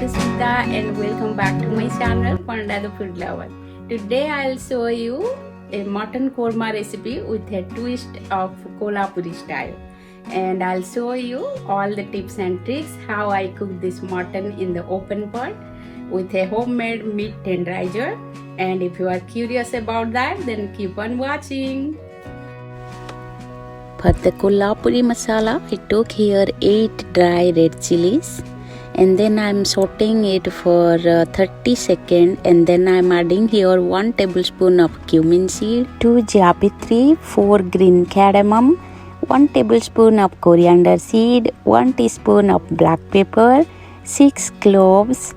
to Sita and welcome back to my channel Panda the Food Lover. Today I'll show you a mutton korma recipe with a twist of Kolhapuri style, and I'll show you all the tips and tricks how I cook this mutton in the open pot with a homemade meat tenderizer. And if you are curious about that, then keep on watching. For the Kolhapuri masala, I took here 8 dry red chilies, and then I'm sauteing it for 30 seconds, and then I'm adding here 1 tablespoon of cumin seed, 2 jaggery, 4 green cardamom, 1 tablespoon of coriander seed, 1 teaspoon of black pepper, 6 cloves,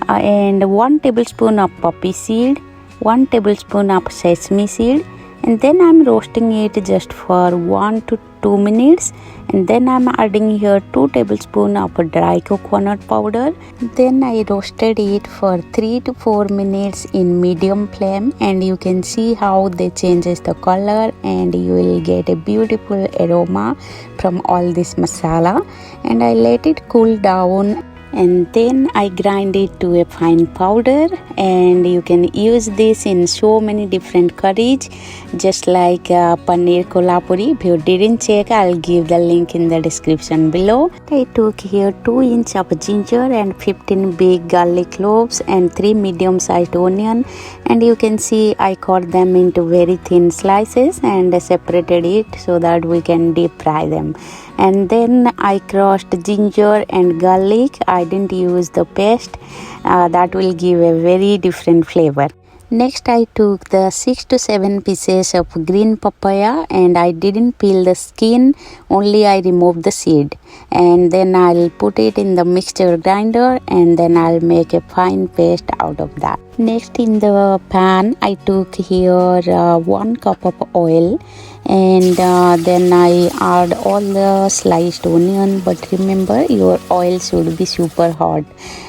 and 1 tablespoon of poppy seed, 1 tablespoon of sesame seed. And then I'm roasting it just for 1 to 2 minutes, and then I'm adding here 2 tablespoons of dry coconut powder. Then I roasted it for 3 to 4 minutes in medium flame, and you can see how they changes the color, and you will get a beautiful aroma from all this masala. And I let it cool down, and then I grind it to a fine powder, and you can use this in so many different curries, just like paneer kolhapuri. If you didn't check, I'll give the link in the description below. I took here 2 inches of ginger and 15 big garlic cloves and 3 medium sized onion, and you can see I cut them into very thin slices and separated it so that we can deep fry them. And then I crushed ginger and garlic. I didn't use the paste, that will give a very different flavor. Next, I took the 6 to 7 pieces of green papaya, and I didn't peel the skin, only I removed the seed. And then I'll put it in the mixture grinder, and then I'll make a fine paste out of that. Next, in the pan, I took here 1 cup of oil, and then I add all the sliced onion. But remember, your oil should be super hot,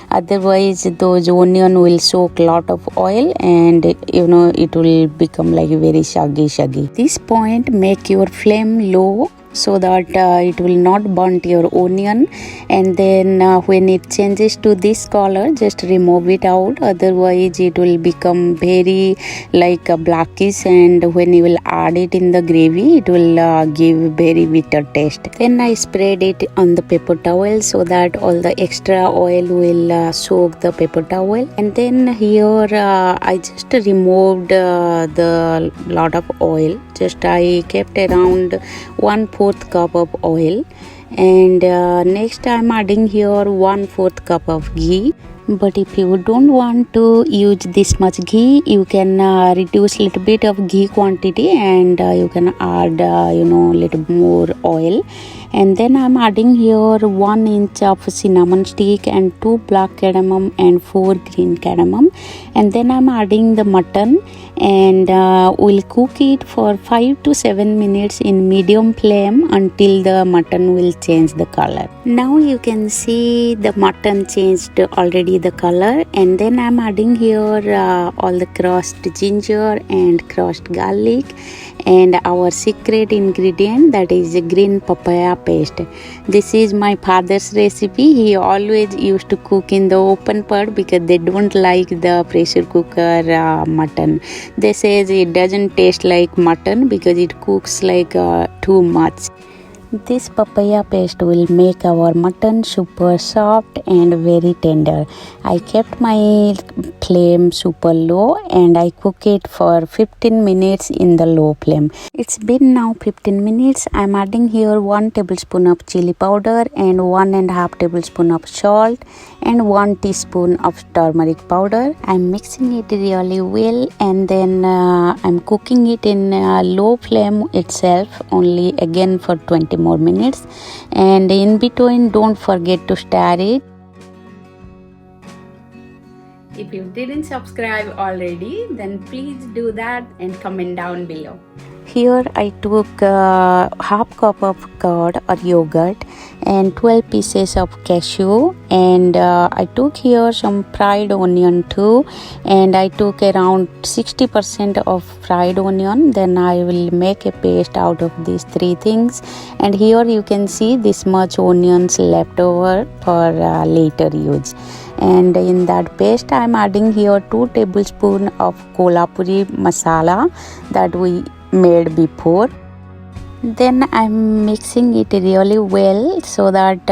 otherwise those onion will soak lot of oil, and it will become like very shaggy. This point, make your flame low so that it will not burn your onion. And then when it changes to this color, just remove it out, otherwise it will become very like blackish, and when you will add it in the gravy, it will give very bitter taste. Then I spread it on the paper towel so that all the extra oil will soak the paper towel. And then here I just removed the lot of oil. Just I kept around 1/4 cup of oil, and next I'm adding here 1/4 cup of ghee. But if you don't want to use this much ghee, you can reduce little bit of ghee quantity, and you can add little more oil. And then I'm adding here 1 inch of cinnamon stick and 2 black cardamom and 4 green cardamom. And then I'm adding the mutton, and we'll cook it for 5 to 7 minutes in medium flame until the mutton will change the color. Now you can see the mutton changed already the color. And then I'm adding here all the crushed ginger and crushed garlic, and our secret ingredient, that is green papaya paste. This is my father's recipe. He always used to cook in the open pot because they don't like the pressure cooker mutton. They say it doesn't taste like mutton because it cooks like too much. This papaya paste will make our mutton super soft and very tender. I kept my flame super low, and I cook it for 15 minutes in the low flame. It's been now 15 minutes. I'm adding here 1 tablespoon of chili powder and 1.5 tablespoon of salt and 1 teaspoon of turmeric powder. I'm mixing it really well, and then I'm cooking it in low flame itself only again for 20 more minutes. And in between, don't forget to stir it. If you didn't subscribe already, then please do that and comment down below. Here I took half cup of curd or yogurt and 12 pieces of cashew, and I took here some fried onion too, and I took around 60% of fried onion. Then I will make a paste out of these 3 things, and here you can see this much onions left over for later use. and in that paste I'm adding here 2 tablespoons of kolhapuri masala that we made before. Then I'm mixing it really well so that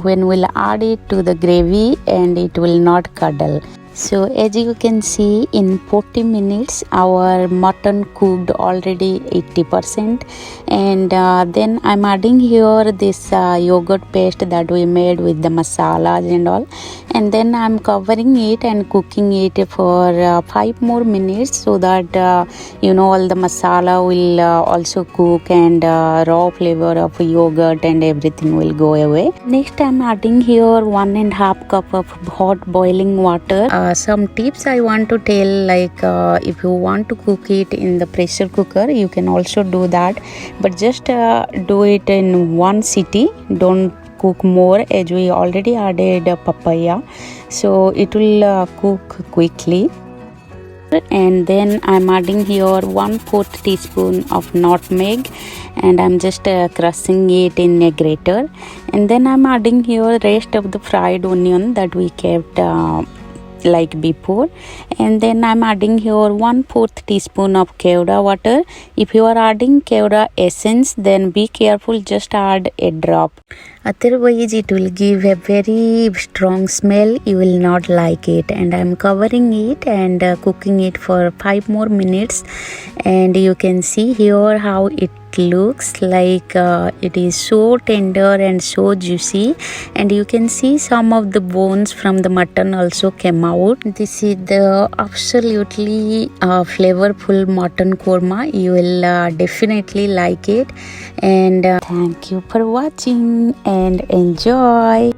when we'll add it to the gravy and it will not curdle. So as you can see, in 40 minutes our mutton cooked already 80%, and then I'm adding here this yogurt paste that we made with the masalas and all, and then I'm covering it and cooking it for 5 more minutes so that all the masala will also cook, and raw flavor of yogurt and everything will go away. Next I'm adding here 1.5 cup of hot boiling water. Some tips I want to tell, like if you want to cook it in the pressure cooker, you can also do that, but just do it in one sitting. Don't cook more, as we already added papaya, so it will cook quickly. And then I'm adding here 1/4 teaspoon of nutmeg, and I'm just crushing it in a grater. And then I'm adding here rest of the fried onion that we kept like before, and then I'm adding here 1/4 teaspoon of kevda water. If you are adding kevda essence, then be careful, just add a drop, otherwise it will give a very strong smell. You will not like it. And I'm covering it and cooking it for 5 more minutes, and you can see here how it looks like. It is so tender and so juicy, and you can see some of the bones from the mutton also came out. This is the absolutely flavorful mutton korma. You will definitely like it, and thank you for watching and enjoy.